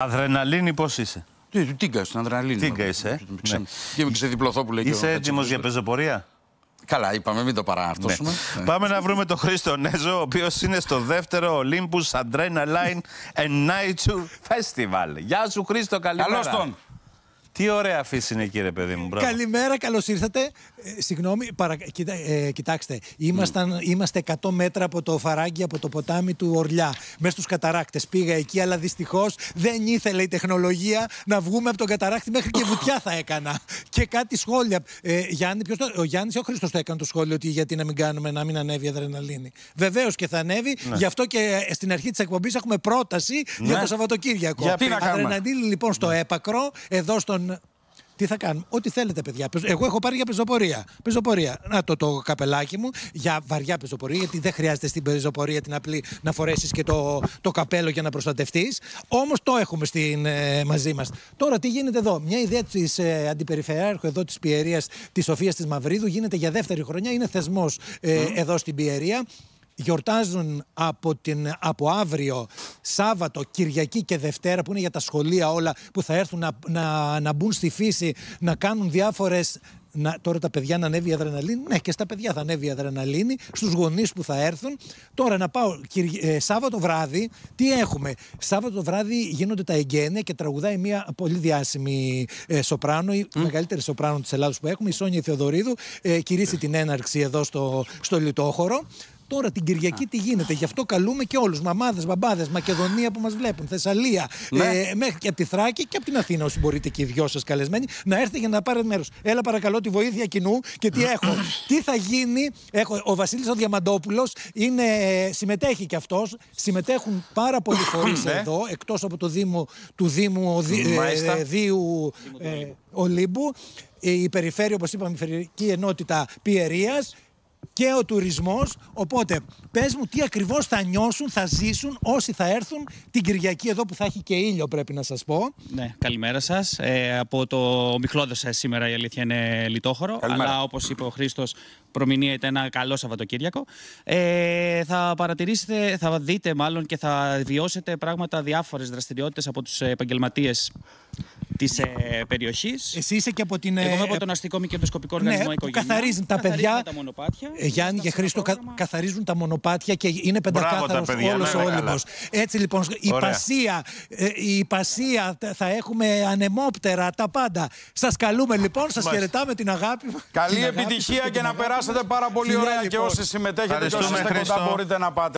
Αδρεναλίνη, πώς είσαι? Τίγκα στην αδρεναλίνη. Τίγκα είσαι. Και ξεδιπλωθώ εκεί. Είσαι έτοιμος για πεζοπορία? Καλά, είπαμε, μην το παρααυτώσουμε. Ναι. Πάμε να βρούμε τον Χρήστο Νέζο, ο οποίος είναι στο δεύτερο Olympus Adrenaline and Nature Festival. Γεια σου, Χρήστο, καλημέρα. Καλώς τον. Τι ωραία αφήση είναι, κύριε παιδί μου. Μπράβο. Καλημέρα, καλώς ήρθατε. Συγγνώμη, κοιτάξτε, είμαστε 100 μέτρα από το Φαράγγι, από το ποτάμι του Ορλιά, μέσα στους καταράκτες. Πήγα εκεί, αλλά δυστυχώς δεν ήθελε η τεχνολογία να βγούμε από τον καταράκτη, μέχρι και βουτιά θα έκανα. Και κάτι σχόλια. Γιάννη, ο Γιάννης ή ο Χρήστος το έκανε το σχόλιο ότι γιατί να μην ανέβει η αδρεναλίνη. Βεβαίως και θα ανέβει, ναι. Γι' αυτό και στην αρχή της εκπομπής έχουμε πρόταση για το Σαββατοκύριακο. Για τι να κάνουμε? Αδρεναλίνη λοιπόν στο έπακρο, εδώ στον. Τι θα κάνουμε? Ό,τι θέλετε, παιδιά. Εγώ έχω πάρει για πεζοπορία. Να το καπελάκι μου για βαριά πεζοπορία, γιατί δεν χρειάζεται στην πεζοπορία την απλή να φορέσεις και το καπέλο για να προστατευτείς. Όμως το έχουμε μαζί μας. Τώρα τι γίνεται εδώ? Μια ιδέα της αντιπεριφερειάρχου εδώ της Πιερίας, της Σοφίας της Μαυρίδου, γίνεται για δεύτερη χρονιά. Είναι θεσμός εδώ στην Πιερία. Γιορτάζουν από αύριο, Σάββατο, Κυριακή και Δευτέρα, που είναι για τα σχολεία όλα, που θα έρθουν να μπουν στη φύση, να κάνουν διάφορες. Τώρα τα παιδιά να ανέβει η αδρεναλίνη. Ναι, και στα παιδιά θα ανέβει η αδρεναλίνη, στους γονείς που θα έρθουν. Τώρα να πάω Σάββατο βράδυ. Τι έχουμε? Σάββατο βράδυ γίνονται τα εγγένεια και τραγουδάει μια πολύ διάσημη σοπράνο, η μεγαλύτερη σοπράνο της Ελλάδος που έχουμε, η Σόνια Θεοδωρίδου. Κηρύσσει την έναρξη εδώ στο Λιτόχωρο. Τώρα την Κυριακή τι γίνεται? Γι' αυτό καλούμε και όλους, μαμάδες, μπαμπάδες, Μακεδονία που μας βλέπουν, Θεσσαλία, μέχρι και από τη Θράκη και από την Αθήνα, όσοι μπορείτε και οι δυο σας καλεσμένοι, να έρθετε για να πάρετε μέρος. Έλα παρακαλώ τη βοήθεια κοινού. Και τι έχω? Τι θα γίνει? Ο Βασίλης ο Διαμαντόπουλος συμμετέχει κι αυτός. Συμμετέχουν πάρα πολλοί φορείς εδώ, εκτός από του Δήμου Δίου Ολύμπου, η περιφέρεια, όπως είπαμε, η Περιφερειακή Ενότητα Πιερίας και ο τουρισμός. Οπότε πες μου τι ακριβώς θα νιώσουν, θα ζήσουν όσοι θα έρθουν την Κυριακή εδώ, που θα έχει και ήλιο, πρέπει να σας πω. Ναι, καλημέρα σας. Από το ομιχλώδες σήμερα η αλήθεια είναι Λιτόχωρο. Καλημέρα. Αλλά όπως είπε ο Χρήστος, προμηνύεται ένα καλό Σαββατοκύριακο. Θα παρατηρήσετε, θα δείτε μάλλον και θα βιώσετε πράγματα, διάφορες δραστηριότητες από τους επαγγελματίες της περιοχής. Εσύ είσαι και από την. Εγώ είμαι από τον αστικό μη κερδοσκοπικό οργανισμό Οικογένεια. Καθαρίζουν τα παιδιά. Τα μονοπάτια. Γιάννη και Χρήστο, καθαρίζουν τα μονοπάτια και είναι πεντακάθαρος όλος ο Όλυμπος. Έτσι λοιπόν, η Πασία, θα έχουμε ανεμόπτερα, τα πάντα. Σας καλούμε λοιπόν, σας χαιρετάμε, την αγάπη. Καλή επιτυχία και να περάσετε πάρα πολύ ωραία, και όσοι συμμετέχετε και όσοι είστε κοντά μπορείτε να πάτε.